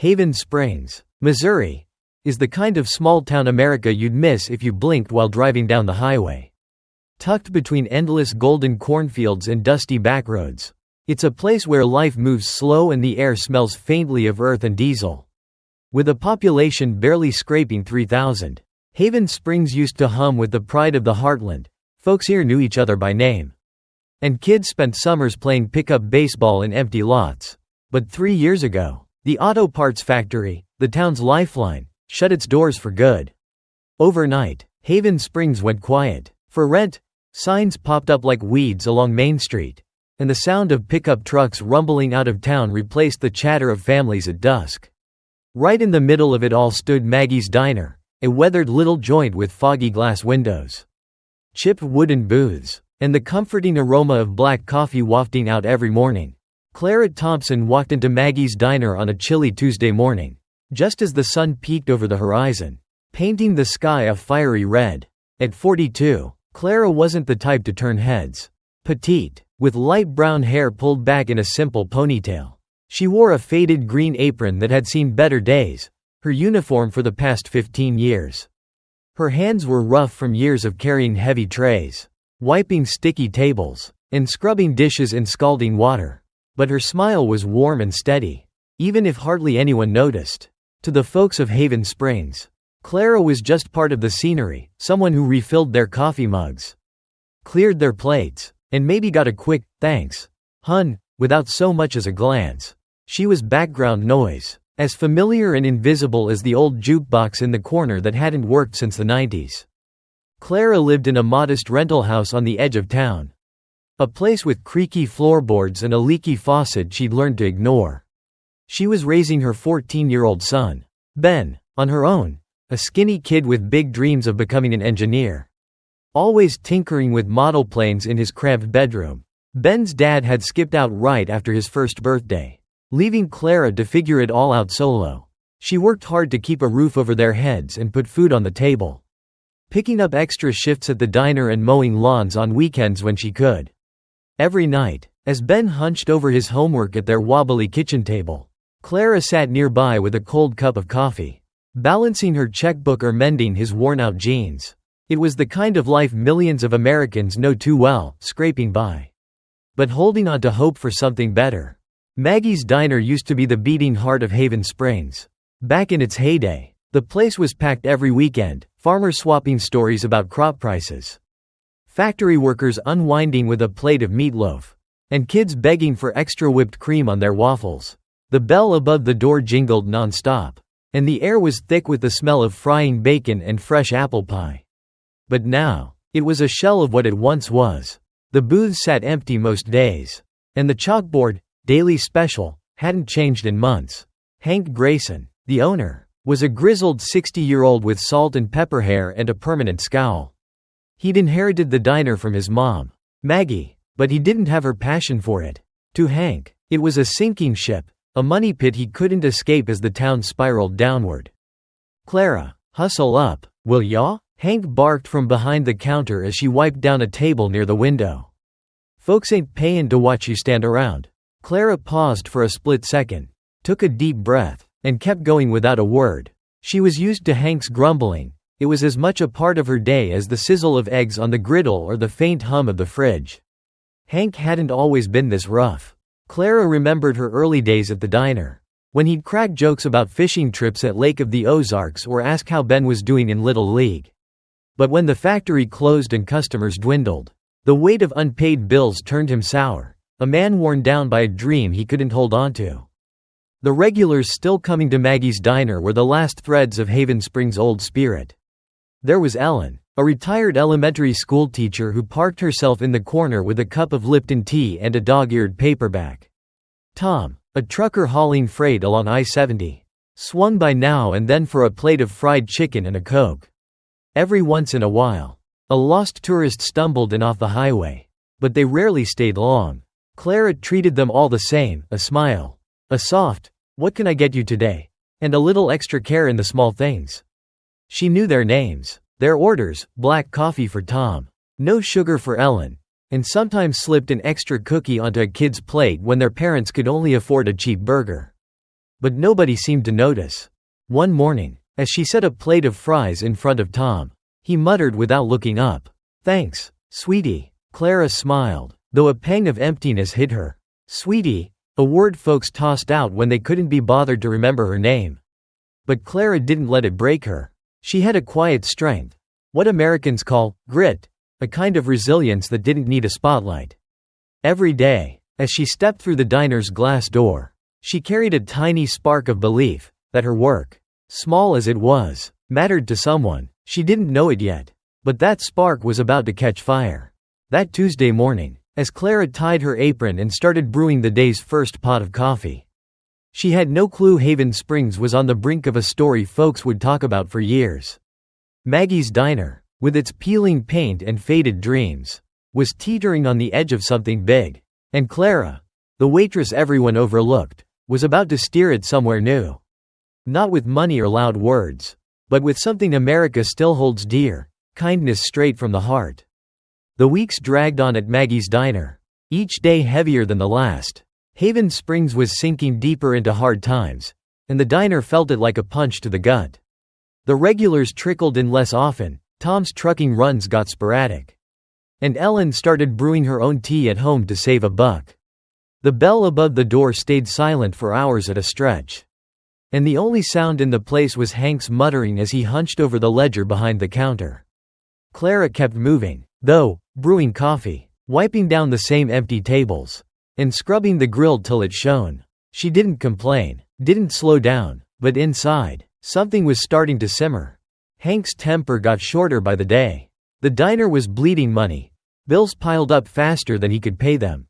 Haven Springs, Missouri, is the kind of small-town America you'd miss if you blinked while driving down the highway. Tucked between endless golden cornfields and dusty backroads, it's a place where life moves slow and the air smells faintly of earth and diesel. With a population barely scraping 3,000, Haven Springs used to hum with the pride of the heartland. Folks here knew each other by name. And kids spent summers playing pickup baseball in empty lots. But 3 years ago, the auto parts factory, the town's lifeline, shut its doors for good. Overnight, Haven Springs went quiet. For rent, signs popped up like weeds along Main Street, and the sound of pickup trucks rumbling out of town replaced the chatter of families at dusk. Right in the middle of it all stood Maggie's Diner, a weathered little joint with foggy glass windows, chipped wooden booths, and the comforting aroma of black coffee wafting out every morning. Clara Thompson walked into Maggie's Diner on a chilly Tuesday morning, just as the sun peeked over the horizon, painting the sky a fiery red. At 42, Clara wasn't the type to turn heads. Petite, with light brown hair pulled back in a simple ponytail, she wore a faded green apron that had seen better days, her uniform for the past 15 years. Her hands were rough from years of carrying heavy trays, wiping sticky tables, and scrubbing dishes in scalding water. But her smile was warm and steady, even if hardly anyone noticed. To the folks of Haven Springs, Clara was just part of the scenery, someone who refilled their coffee mugs, cleared their plates, and maybe got a quick, "Thanks, hun," without so much as a glance. She was background noise, as familiar and invisible as the old jukebox in the corner that hadn't worked since the 90s. Clara lived in a modest rental house on the edge of town. A place with creaky floorboards and a leaky faucet she'd learned to ignore. She was raising her 14-year-old son, Ben, on her own, a skinny kid with big dreams of becoming an engineer. Always tinkering with model planes in his cramped bedroom. Ben's dad had skipped out right after his first birthday, leaving Clara to figure it all out solo. She worked hard to keep a roof over their heads and put food on the table, picking up extra shifts at the diner and mowing lawns on weekends when she could. Every night, as Ben hunched over his homework at their wobbly kitchen table, Clara sat nearby with a cold cup of coffee, balancing her checkbook or mending his worn-out jeans. It was the kind of life millions of Americans know too well, scraping by, but holding on to hope for something better. Maggie's Diner used to be the beating heart of Haven Springs. Back in its heyday, the place was packed every weekend, farmers swapping stories about crop prices, factory workers unwinding with a plate of meatloaf, and kids begging for extra whipped cream on their waffles. The bell above the door jingled non-stop, and the air was thick with the smell of frying bacon and fresh apple pie. But now, it was a shell of what it once was. The booths sat empty most days, and the chalkboard, "Daily Special," hadn't changed in months. Hank Grayson, the owner, was a grizzled 60-year-old with salt and pepper hair and a permanent scowl. He'd inherited the diner from his mom, Maggie, but he didn't have her passion for it. To Hank, it was a sinking ship, a money pit he couldn't escape as the town spiraled downward. "Clara, hustle up, will ya?" Hank barked from behind the counter as she wiped down a table near the window. "Folks ain't payin' to watch you stand around." Clara paused for a split second, took a deep breath, and kept going without a word. She was used to Hank's grumbling. It was as much a part of her day as the sizzle of eggs on the griddle or the faint hum of the fridge. Hank hadn't always been this rough. Clara remembered her early days at the diner, when he'd crack jokes about fishing trips at Lake of the Ozarks or ask how Ben was doing in Little League. But when the factory closed and customers dwindled, the weight of unpaid bills turned him sour, a man worn down by a dream he couldn't hold on to. The regulars still coming to Maggie's Diner were the last threads of Haven Springs' old spirit. There was Ellen, a retired elementary school teacher who parked herself in the corner with a cup of Lipton tea and a dog-eared paperback. Tom, a trucker hauling freight along I-70, swung by now and then for a plate of fried chicken and a Coke. Every once in a while, a lost tourist stumbled in off the highway, but they rarely stayed long. Clara treated them all the same, a smile, a soft, "What can I get you today?" and a little extra care in the small things. She knew their names, their orders: black coffee for Tom, no sugar for Ellen, and sometimes slipped an extra cookie onto a kid's plate when their parents could only afford a cheap burger. But nobody seemed to notice. One morning, as she set a plate of fries in front of Tom, he muttered without looking up, "Thanks, sweetie." Clara smiled, though a pang of emptiness hit her. Sweetie, a word folks tossed out when they couldn't be bothered to remember her name. But Clara didn't let it break her. She had a quiet strength, what Americans call grit, a kind of resilience that didn't need a spotlight. Every day, as she stepped through the diner's glass door, she carried a tiny spark of belief that her work, small as it was, mattered to someone. She didn't know it yet, but that spark was about to catch fire. That Tuesday morning, as Clara tied her apron and started brewing the day's first pot of coffee, she had no clue Haven Springs was on the brink of a story folks would talk about for years. Maggie's diner, with its peeling paint and faded dreams, was teetering on the edge of something big, and Clara, the waitress everyone overlooked, was about to steer it somewhere new. Not with money or loud words, but with something America still holds dear, kindness straight from the heart. The weeks dragged on at Maggie's diner, each day heavier than the last. Haven Springs was sinking deeper into hard times, and the diner felt it like a punch to the gut. The regulars trickled in less often, Tom's trucking runs got sporadic, and Ellen started brewing her own tea at home to save a buck. The bell above the door stayed silent for hours at a stretch, and the only sound in the place was Hank's muttering as he hunched over the ledger behind the counter. Clara kept moving, though, brewing coffee, wiping down the same empty tables, and scrubbing the grill till it shone. She didn't complain, didn't slow down, but inside, something was starting to simmer. Hank's temper got shorter by the day. The diner was bleeding money. Bills piled up faster than he could pay them,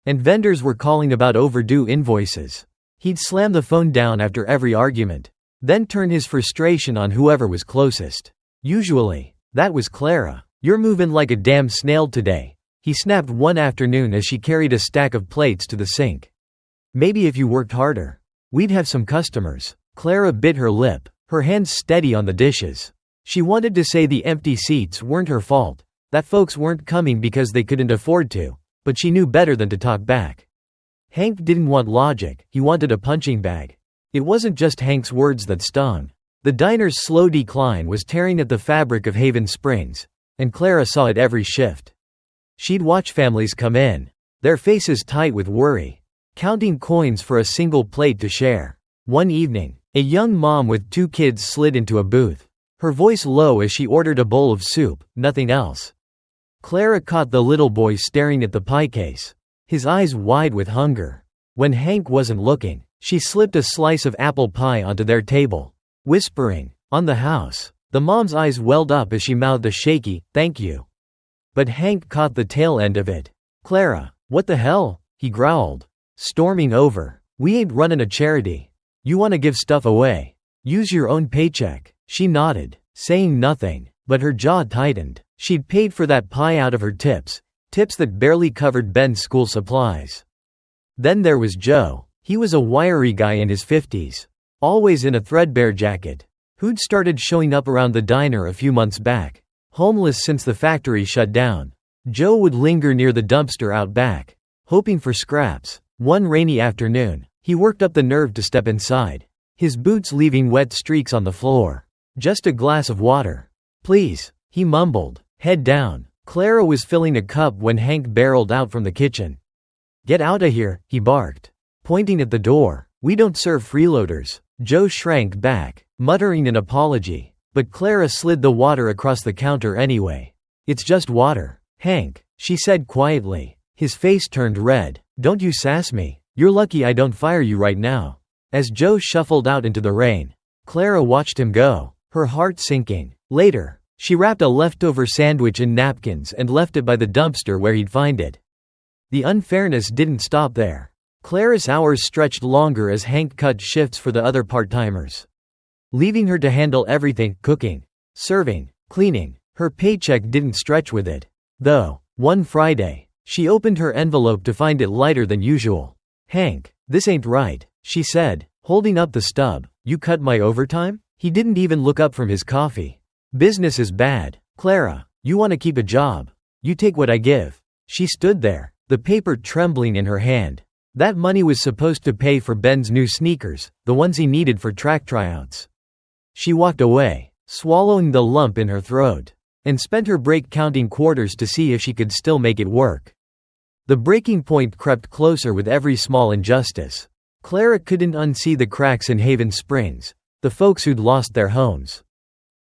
and vendors were calling about overdue invoices. He'd slam the phone down after every argument, then turn his frustration on whoever was closest. Usually, that was Clara. "You're moving like a damn snail today," he snapped one afternoon as she carried a stack of plates to the sink. "Maybe if you worked harder, we'd have some customers." Clara bit her lip, her hands steady on the dishes. She wanted to say the empty seats weren't her fault, that folks weren't coming because they couldn't afford to, but she knew better than to talk back. Hank didn't want logic, he wanted a punching bag. It wasn't just Hank's words that stung. The diner's slow decline was tearing at the fabric of Haven Springs, and Clara saw it every shift. She'd watch families come in, their faces tight with worry, counting coins for a single plate to share. One evening, a young mom with 2 kids slid into a booth, her voice low as she ordered a bowl of soup, nothing else. Clara caught the little boy staring at the pie case, his eyes wide with hunger. When Hank wasn't looking, she slipped a slice of apple pie onto their table, whispering, "On the house." The mom's eyes welled up as she mouthed a shaky, "Thank you." But Hank caught the tail end of it. "Clara, what the hell?" he growled, storming over. "We ain't running a charity. You want to give stuff away? Use your own paycheck." She nodded, saying nothing, but her jaw tightened. She'd paid for that pie out of her tips that barely covered Ben's school supplies. Then there was Joe. He was a wiry guy in his 50s, always in a threadbare jacket, who'd started showing up around the diner a few months back, homeless since the factory shut down. Joe would linger near the dumpster out back, hoping for scraps. One rainy afternoon, he worked up the nerve to step inside, his boots leaving wet streaks on the floor. "Just a glass of water, please," he mumbled, head down. Clara was filling a cup when Hank barreled out from the kitchen. "Get outta here," he barked, pointing at the door. "We don't serve freeloaders." Joe shrank back, muttering an apology, but Clara slid the water across the counter anyway. "It's just water, Hank," she said quietly. His face turned red. "Don't you sass me. You're lucky I don't fire you right now." As Joe shuffled out into the rain, Clara watched him go, her heart sinking. Later, she wrapped a leftover sandwich in napkins and left it by the dumpster where he'd find it. The unfairness didn't stop there. Clara's hours stretched longer as Hank cut shifts for the other part-timers, leaving her to handle everything: cooking, serving, cleaning. Her paycheck didn't stretch with it, though. One Friday, she opened her envelope to find it lighter than usual. "Hank, this ain't right," she said, holding up the stub. "You cut my overtime?" He didn't even look up from his coffee. "Business is bad. Clara, you want to keep a job. You take what I give." She stood there, the paper trembling in her hand. That money was supposed to pay for Ben's new sneakers, the ones he needed for track tryouts. She walked away, swallowing the lump in her throat, and spent her break counting quarters to see if she could still make it work. The breaking point crept closer with every small injustice. Clara couldn't unsee the cracks in Haven Springs, the folks who'd lost their homes,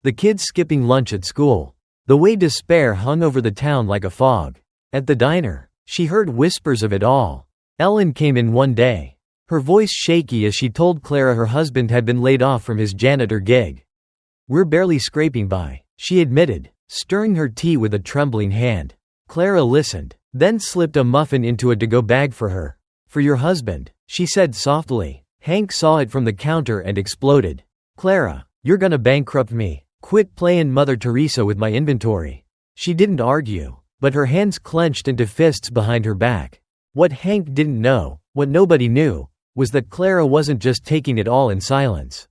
the kids skipping lunch at school, the way despair hung over the town like a fog. At the diner, she heard whispers of it all. Ellen came in one day, her voice shaky as she told Clara her husband had been laid off from his janitor gig. "We're barely scraping by," she admitted, stirring her tea with a trembling hand. Clara listened, then slipped a muffin into a to-go bag for her. "For your husband," she said softly. Hank saw it from the counter and exploded. "Clara, you're gonna bankrupt me. Quit playin' Mother Teresa with my inventory." She didn't argue, but her hands clenched into fists behind her back. What Hank didn't know, what nobody knew, was that Clara wasn't just taking it all in silence.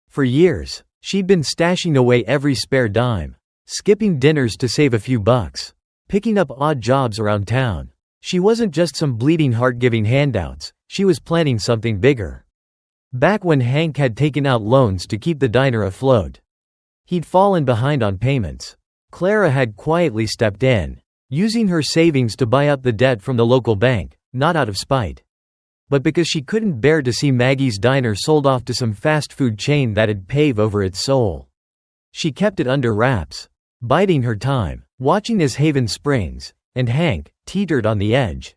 For years, she'd been stashing away every spare dime, skipping dinners to save a few bucks, picking up odd jobs around town. She wasn't just some bleeding heart giving handouts, she was planning something bigger. Back when Hank had taken out loans to keep the diner afloat, he'd fallen behind on payments. Clara had quietly stepped in, using her savings to buy up the debt from the local bank, not out of spite, but because she couldn't bear to see Maggie's diner sold off to some fast food chain that'd pave over its soul. She kept it under wraps, biding her time, watching as Haven Springs and Hank teetered on the edge.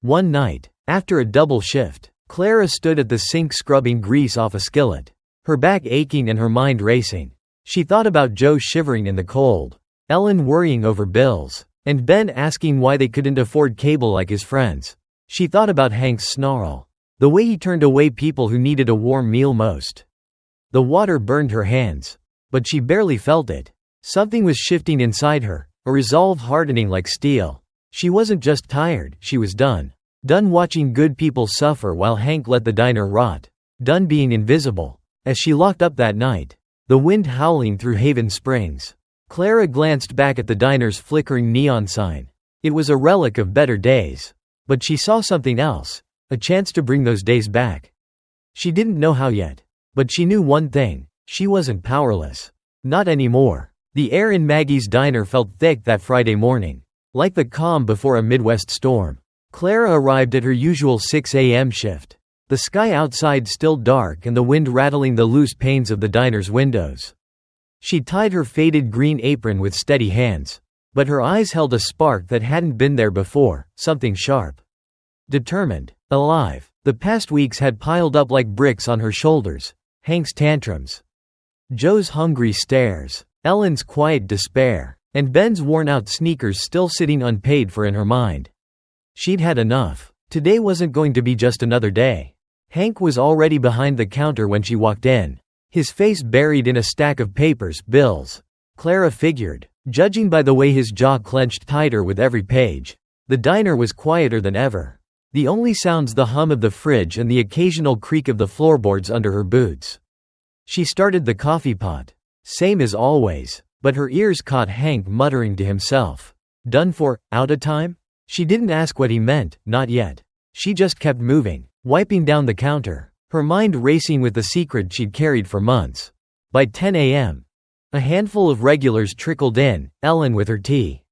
One night, after a double shift, Clara stood at the sink scrubbing grease off a skillet, her back aching and her mind racing. She thought about Joe shivering in the cold, Ellen worrying over bills, and Ben asking why they couldn't afford cable like his friends. She thought about Hank's snarl, the way he turned away people who needed a warm meal most. The water burned her hands, but she barely felt it. Something was shifting inside her, a resolve hardening like steel. She wasn't just tired, she was done. Done watching good people suffer while Hank let the diner rot. Done being invisible. As she locked up that night, the wind howling through Haven Springs, Clara glanced back at the diner's flickering neon sign. It was a relic of better days. But she saw something else, a chance to bring those days back. She didn't know how yet, but she knew one thing, she wasn't powerless. Not anymore. The air in Maggie's diner felt thick that Friday morning, like the calm before a Midwest storm. Clara arrived at her usual 6 a.m. shift, the sky outside still dark and the wind rattling the loose panes of the diner's windows. She tied her faded green apron with steady hands, but her eyes held a spark that hadn't been there before, something sharp. Determined, alive. The past weeks had piled up like bricks on her shoulders. Hank's tantrums, Joe's hungry stares, Ellen's quiet despair, and Ben's worn-out sneakers still sitting unpaid for in her mind. She'd had enough. Today wasn't going to be just another day. Hank was already behind the counter when she walked in, his face buried in a stack of papers, bills. Clara figured, judging by the way his jaw clenched tighter with every page. The diner was quieter than ever. The only sounds the hum of the fridge and the occasional creak of the floorboards under her boots. She started the coffee pot. Same as always, but her ears caught Hank muttering to himself. "Done for, out of time?" She didn't ask what he meant, not yet. She just kept moving, wiping down the counter, her mind racing with the secret she'd carried for months. By 10 a.m., a handful of regulars trickled in, Ellen with her tea,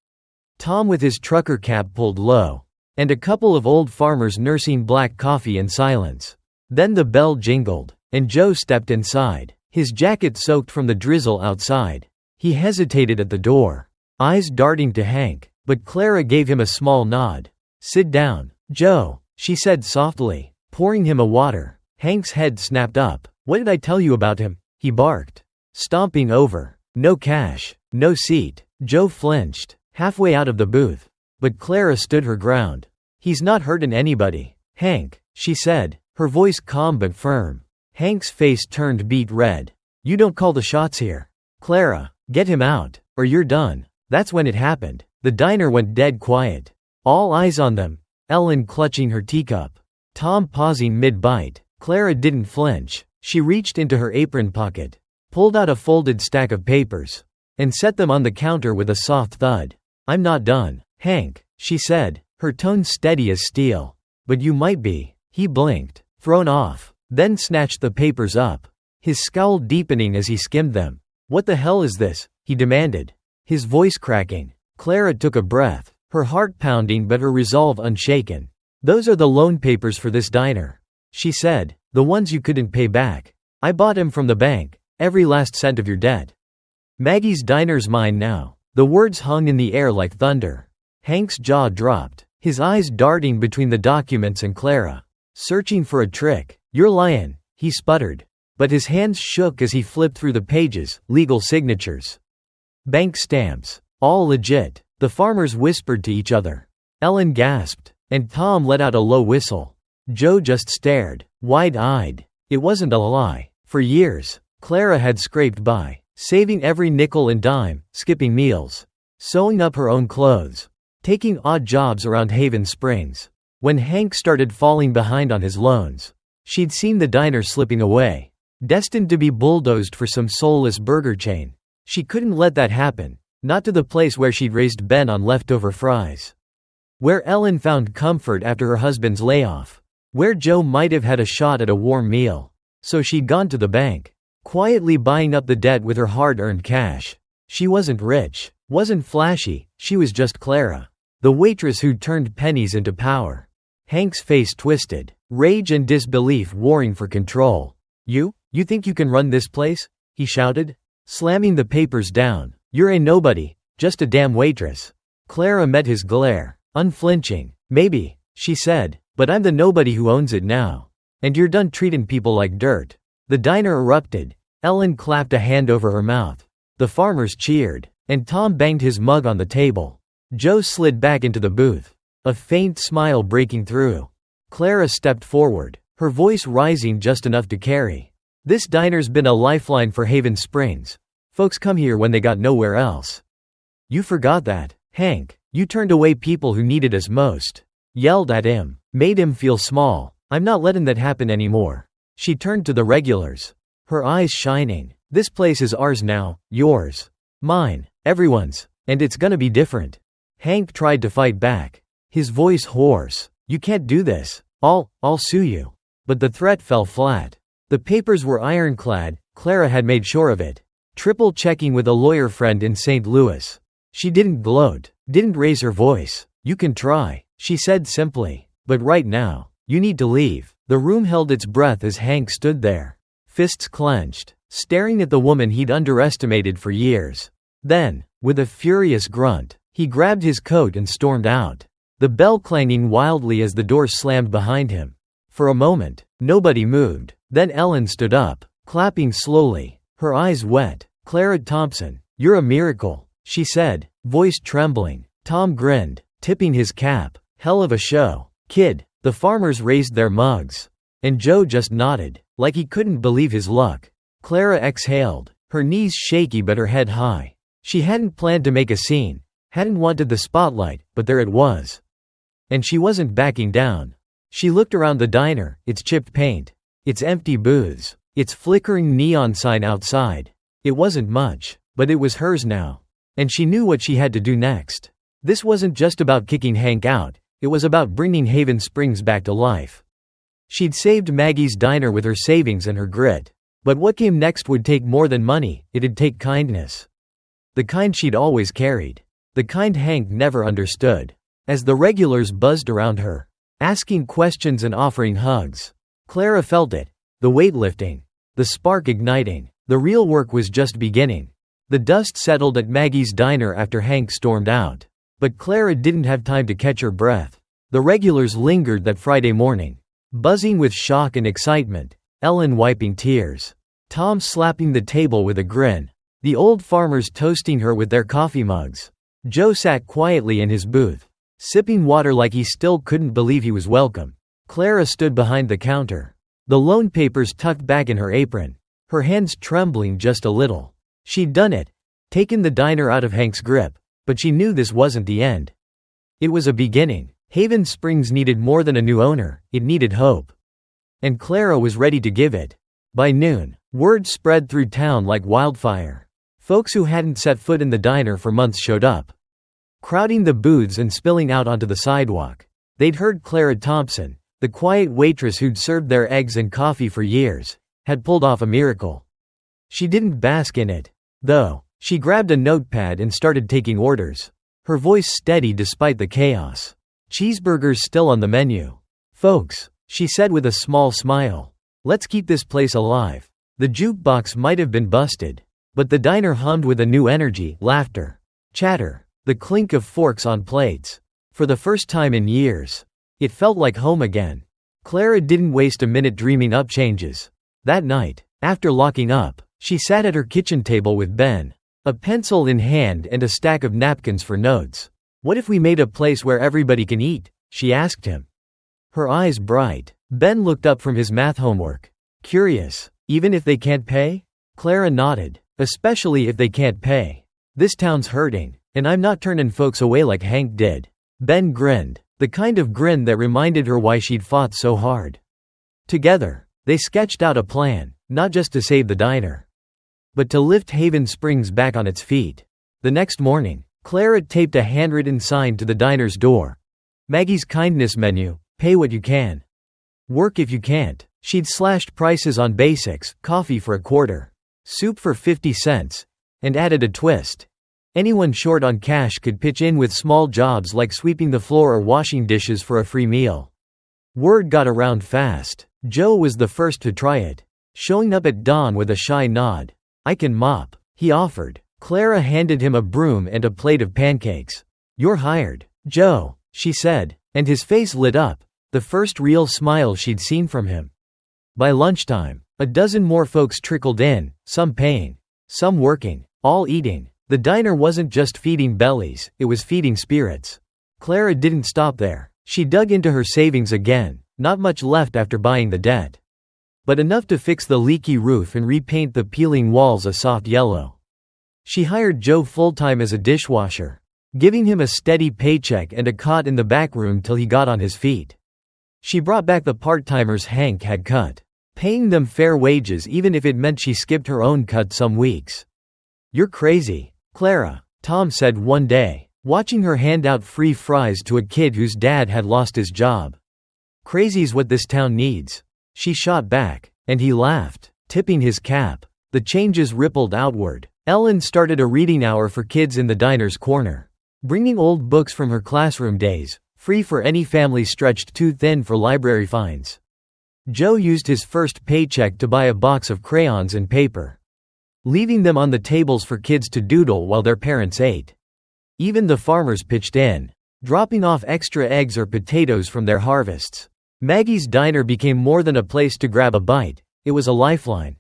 Tom with his trucker cap pulled low, and a couple of old farmers nursing black coffee in silence. Then the bell jingled, and Joe stepped inside, his jacket soaked from the drizzle outside. He hesitated at the door, eyes darting to Hank, but Clara gave him a small nod. "Sit down, Joe," she said softly, pouring him a water. Hank's head snapped up. "What did I tell you about him?" he barked, stomping over. "No cash, no seat." Joe flinched, halfway out of the booth, but Clara stood her ground. "He's not hurting anybody, Hank," she said, her voice calm but firm. Hank's face turned beet red. "You don't call the shots here. Clara, get him out, or you're done." That's when it happened. The diner went dead quiet. All eyes on them, Ellen clutching her teacup, Tom pausing mid-bite. Clara didn't flinch. She reached into her apron pocket, pulled out a folded stack of papers, and set them on the counter with a soft thud. "I'm not done, Hank," she said, her tone steady as steel. But you might be. He blinked, thrown off, then snatched the papers up, his scowl deepening as he skimmed them. "What the hell is this?" he demanded, his voice cracking. Clara took a breath, her heart pounding but her resolve unshaken. "Those are the loan papers for this diner," she said, "the ones you couldn't pay back. I bought 'em from the bank, every last cent of your debt. Maggie's diner's mine now." The words hung in the air like thunder. Hank's jaw dropped, his eyes darting between the documents and Clara. "Searching for a trick. You're lyin'," he sputtered. But his hands shook as he flipped through the pages, legal signatures. Bank stamps. All legit. The farmers whispered to each other. Ellen gasped, and Tom let out a low whistle. Joe just stared, wide-eyed. It wasn't a lie. For years, Clara had scraped by, saving every nickel and dime, skipping meals, sewing up her own clothes, taking odd jobs around Haven Springs. When Hank started falling behind on his loans, she'd seen the diner slipping away, destined to be bulldozed for some soulless burger chain. She couldn't let that happen, not to the place where she'd raised Ben on leftover fries, where Ellen found comfort after her husband's layoff, where Joe might have had a shot at a warm meal. So she'd gone to the bank, quietly buying up the debt with her hard-earned cash. She wasn't rich, wasn't flashy, she was just Clara, the waitress who'd turned pennies into power. Hank's face twisted, rage and disbelief warring for control. You think you can run this place?" he shouted, slamming the papers down. "You're a nobody, just a damn waitress." Clara met his glare, unflinching. "Maybe," she said, "but I'm the nobody who owns it now. And you're done treating people like dirt." The diner erupted. Ellen clapped a hand over her mouth. The farmers cheered, and Tom banged his mug on the table. Joe slid back into the booth, a faint smile breaking through. Clara stepped forward, her voice rising just enough to carry. "This diner's been a lifeline for Haven Springs. Folks come here when they got nowhere else. You forgot that, Hank. You turned away people who needed us most. Yelled at him, made him feel small. I'm not letting that happen anymore." She turned to the regulars, her eyes shining. "This place is ours now, yours, mine, everyone's, and it's gonna be different." Hank tried to fight back, his voice hoarse. "You can't do this. I'll sue you." But the threat fell flat. The papers were ironclad, Clara had made sure of it, triple checking with a lawyer friend in St. Louis. She didn't gloat, didn't raise her voice. "You can try," she said simply, "but right now, you need to leave." The room held its breath as Hank stood there, fists clenched, staring at the woman he'd underestimated for years. Then, with a furious grunt, he grabbed his coat and stormed out, the bell clanging wildly as the door slammed behind him. For a moment, nobody moved. Then Ellen stood up, clapping slowly, her eyes wet. "Clara Thompson, you're a miracle," she said, voice trembling. Tom grinned, tipping his cap. "Hell of a show, kid." The farmers raised their mugs, and Joe just nodded, like he couldn't believe his luck. Clara exhaled, her knees shaky but her head high. She hadn't planned to make a scene, hadn't wanted the spotlight, but there it was. And she wasn't backing down. She looked around the diner, its chipped paint, its empty booths, its flickering neon sign outside. It wasn't much, but it was hers now. And she knew what she had to do next. This wasn't just about kicking Hank out, it was about bringing Haven Springs back to life. She'd saved Maggie's diner with her savings and her grit. But what came next would take more than money, it'd take kindness. The kind she'd always carried. The kind Hank never understood. As the regulars buzzed around her, asking questions and offering hugs, Clara felt it. The weight lifting, the spark igniting. The real work was just beginning. The dust settled at Maggie's diner after Hank stormed out. But Clara didn't have time to catch her breath. The regulars lingered that Friday morning, buzzing with shock and excitement, Ellen wiping tears, Tom slapping the table with a grin, the old farmers toasting her with their coffee mugs. Joe sat quietly in his booth, sipping water like he still couldn't believe he was welcome. Clara stood behind the counter, the loan papers tucked back in her apron, her hands trembling just a little. She'd done it, taken the diner out of Hank's grip, but she knew this wasn't the end. It was a beginning. Haven Springs needed more than a new owner, it needed hope. And Clara was ready to give it. By noon, word spread through town like wildfire. Folks who hadn't set foot in the diner for months showed up, crowding the booths and spilling out onto the sidewalk. They'd heard Clara Thompson, the quiet waitress who'd served their eggs and coffee for years, had pulled off a miracle. She didn't bask in it, though. She grabbed a notepad and started taking orders, her voice steady despite the chaos. Cheeseburgers still on the menu. "Folks," she said with a small smile, "let's keep this place alive." The jukebox might have been busted, but the diner hummed with a new energy, laughter, chatter, the clink of forks on plates. For the first time in years, it felt like home again. Clara didn't waste a minute dreaming up changes. That night, after locking up, she sat at her kitchen table with Ben, a pencil in hand and a stack of napkins for notes. "What if we made a place where everybody can eat?" she asked him. Her eyes bright. Ben looked up from his math homework. "Curious, even if they can't pay?" Clara nodded. "Especially if they can't pay. This town's hurting, and I'm not turning folks away like Hank did." Ben grinned, the kind of grin that reminded her why she'd fought so hard. Together, they sketched out a plan, not just to save the diner, but to lift Haven Springs back on its feet. The next morning, Clara taped a handwritten sign to the diner's door. "Maggie's kindness menu, pay what you can. Work if you can't." She'd slashed prices on basics, coffee for $0.25, soup for 50 cents, and added a twist. Anyone short on cash could pitch in with small jobs like sweeping the floor or washing dishes for a free meal. Word got around fast. Joe was the first to try it, showing up at dawn with a shy nod. "I can mop," he offered. Clara handed him a broom and a plate of pancakes. "You're hired, Joe," she said, and his face lit up, the first real smile she'd seen from him. By lunchtime, a dozen more folks trickled in, some paying, some working, all eating. The diner wasn't just feeding bellies, it was feeding spirits. Clara didn't stop there. She dug into her savings again, not much left after buying the debt, but enough to fix the leaky roof and repaint the peeling walls a soft yellow. She hired Joe full-time as a dishwasher, giving him a steady paycheck and a cot in the back room till he got on his feet. She brought back the part-timers Hank had cut, paying them fair wages even if it meant she skipped her own cut some weeks. "You're crazy, Clara," Tom said one day, watching her hand out free fries to a kid whose dad had lost his job. "Crazy's what this town needs," she shot back, and he laughed, tipping his cap. The changes rippled outward. Ellen started a reading hour for kids in the diner's corner, bringing old books from her classroom days, free for any family stretched too thin for library fines. Joe used his first paycheck to buy a box of crayons and paper, leaving them on the tables for kids to doodle while their parents ate. Even the farmers pitched in, dropping off extra eggs or potatoes from their harvests. Maggie's diner became more than a place to grab a bite, it was a lifeline.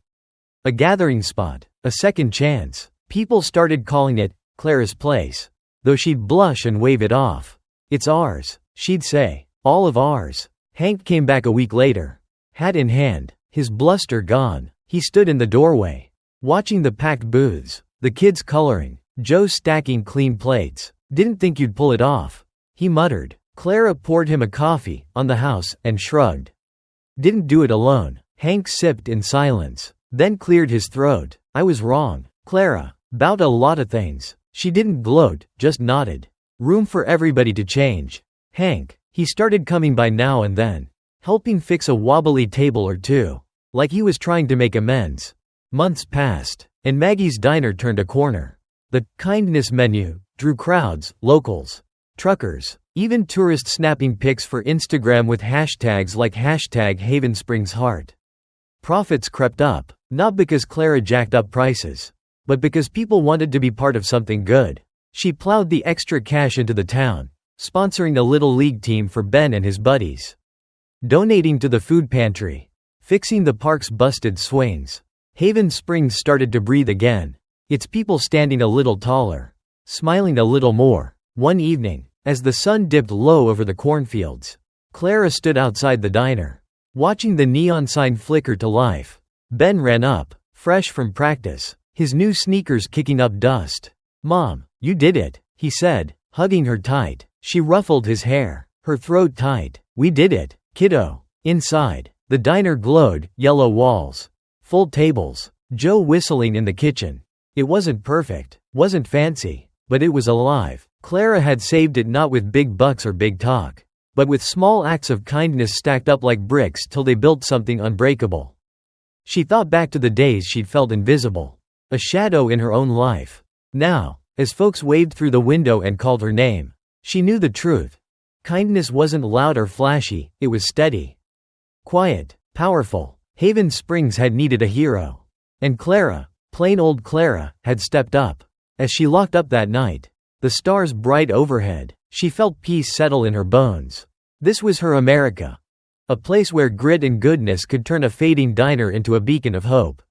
A gathering spot, a second chance. People started calling it Clara's place, though she'd blush and wave it off. "It's ours," she'd say, "all of ours." Hank came back a week later, hat in hand, his bluster gone. He stood in the doorway, watching the packed booths, the kids coloring, Joe stacking clean plates. "Didn't think you'd pull it off," he muttered. Clara poured him a coffee, on the house, and shrugged. "Didn't do it alone." Hank sipped in silence, then cleared his throat. "I was wrong, Clara. About a lot of things." She didn't gloat, just nodded. Room for everybody to change. Hank, he started coming by now and then, helping fix a wobbly table or two, like he was trying to make amends. Months passed, and Maggie's diner turned a corner. The kindness menu drew crowds, locals, truckers, even tourists snapping pics for Instagram with hashtags like #HavenSpringsHeart. Profits crept up, not because Clara jacked up prices, but because people wanted to be part of something good. She plowed the extra cash into the town, sponsoring a little league team for Ben and his buddies, donating to the food pantry, fixing the park's busted swings. Haven Springs started to breathe again, its people standing a little taller, smiling a little more. One evening, as the sun dipped low over the cornfields, Clara stood outside the diner, watching the neon sign flicker to life. Ben ran up, fresh from practice, his new sneakers kicking up dust. "Mom, you did it," he said, hugging her tight. She ruffled his hair, her throat tight. "We did it, kiddo." Inside, the diner glowed, yellow walls, full tables, Joe whistling in the kitchen. It wasn't perfect, wasn't fancy, but it was alive. Clara had saved it not with big bucks or big talk, but with small acts of kindness stacked up like bricks till they built something unbreakable. She thought back to the days she'd felt invisible, a shadow in her own life. Now, as folks waved through the window and called her name, she knew the truth. Kindness wasn't loud or flashy, it was steady, quiet, powerful. Haven Springs had needed a hero. And Clara, plain old Clara, had stepped up. As she locked up that night, the stars bright overhead, she felt peace settle in her bones. This was her America. A place where grit and goodness could turn a fading diner into a beacon of hope.